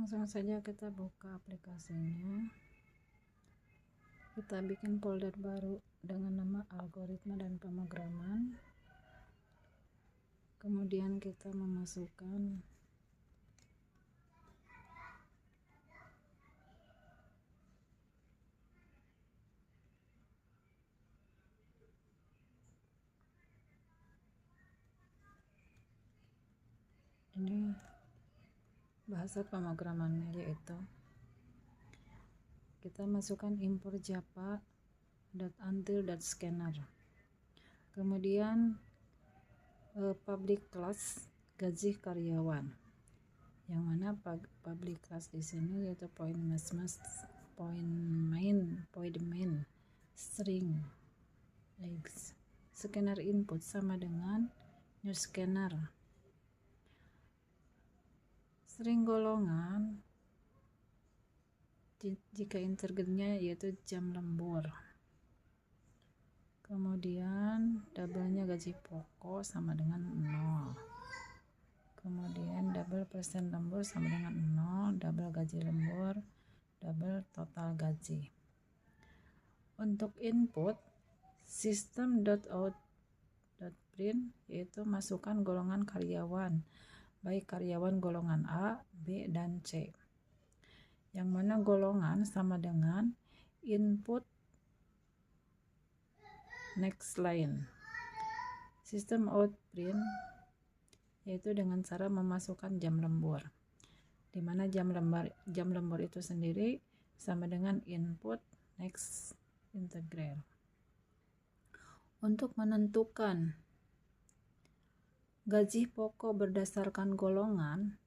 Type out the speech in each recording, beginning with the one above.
Langsung saja kita buka aplikasinya, kita bikin folder baru dengan nama algoritma dan pemrograman. Kemudian kita memasukkan ini bahasa pemrogramannya, yaitu kita masukkan import java.until.scanner, kemudian public class gaji karyawan, yang mana public class di sini yaitu point main string x, scanner input sama dengan new scanner, string golongan jika integernya yaitu jam lembur, kemudian double-nya gaji pokok sama dengan 0, kemudian double persen lembur sama dengan 0, double gaji lembur, double total gaji. Untuk input system.out.print yaitu masukkan golongan karyawan, baik karyawan golongan A, B, dan C, yang mana golongan sama dengan input next line. System out print yaitu dengan cara memasukkan jam lembur, di mana jam lembur itu sendiri sama dengan input next integer. Untuk menentukan gaji pokok berdasarkan golongan,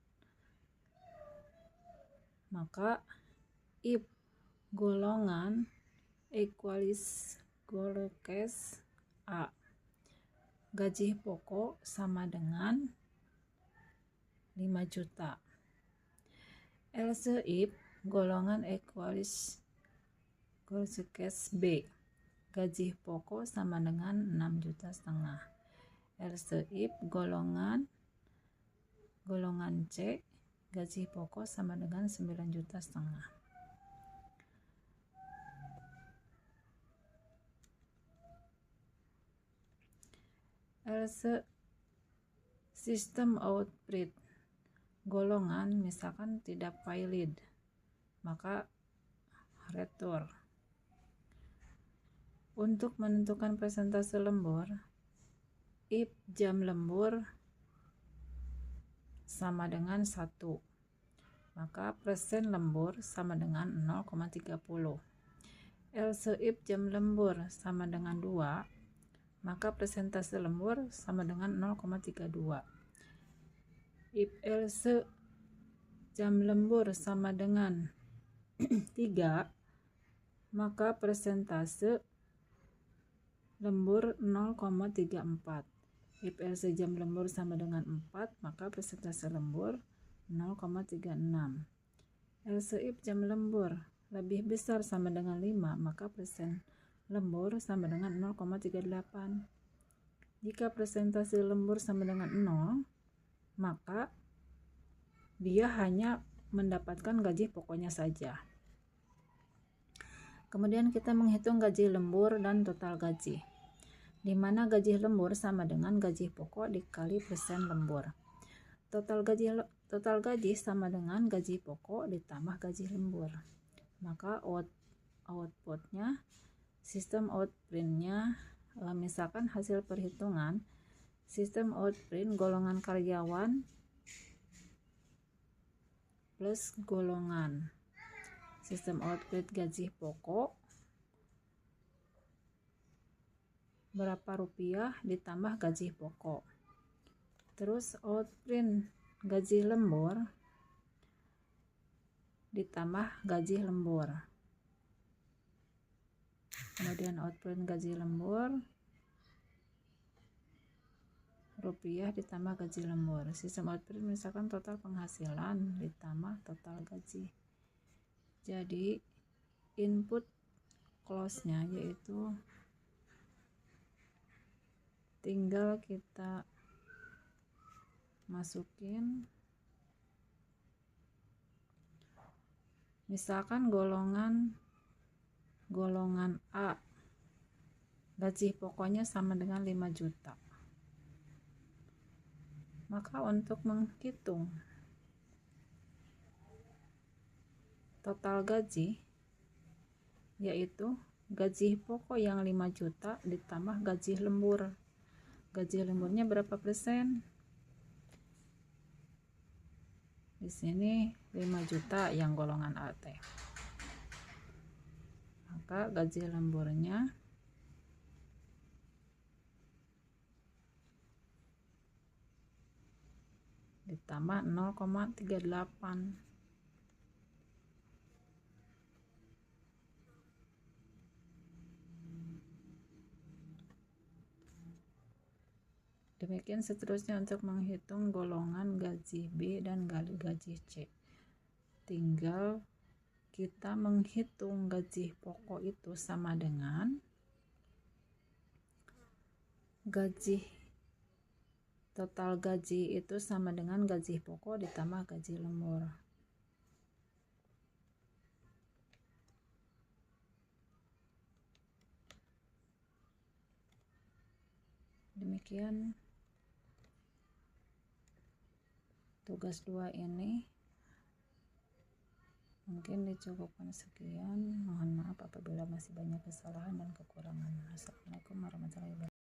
maka if golongan equalis golokes A, gaji pokok sama dengan 5 juta. Else if golongan equalis golokes B, gaji pokok sama dengan 6,5 juta. Else if golongan C, gaji pokok sama dengan 9,5 juta. Else system out print golongan misalkan tidak valid, maka return. Untuk menentukan persentase lembur, if jam lembur sama dengan 1, maka persen lembur sama dengan 0,30. Else if jam lembur sama dengan 2, maka persentase lembur sama dengan 0,32. If else jam lembur sama dengan 3, maka persentase lembur 0,34. If else jam lembur sama dengan 4, maka persentase lembur 0,36. Else if jam lembur lebih besar sama dengan 5, maka persen lembur sama dengan 0,38. Jika persentase lembur sama dengan 0, maka dia hanya mendapatkan gaji pokoknya saja. Kemudian kita menghitung gaji lembur dan total gaji, di mana gaji lembur sama dengan gaji pokok dikali persen lembur. Total gaji sama dengan gaji pokok ditambah gaji lembur. Maka outputnya sistem out print-nya, misalkan hasil perhitungan sistem out print golongan karyawan plus golongan sistem out print gaji pokok berapa rupiah ditambah gaji pokok, terus out print gaji lembur ditambah gaji lembur, kemudian output gaji lembur rupiah ditambah gaji lembur. Sistem output misalkan total penghasilan ditambah total gaji. Jadi input close-nya yaitu tinggal kita masukin Misalkan golongan A, gaji pokoknya sama dengan 5 juta. Maka untuk menghitung total gaji, yaitu gaji pokok yang 5 juta ditambah gaji lembur. Gaji lemburnya berapa persen? Di sini 5 juta yang golongan AT. Maka gaji lemburnya ditambah 0,38. Demikian seterusnya untuk menghitung golongan gaji B dan gaji C. Tinggal kita menghitung gaji pokok itu sama dengan total gaji itu sama dengan gaji pokok ditambah gaji lembur. Demikian tugas 2 ini. Mungkin dicukupkan sekian. Mohon maaf apabila masih banyak kesalahan dan kekurangan. Assalamualaikum warahmatullahi wabarakatuh.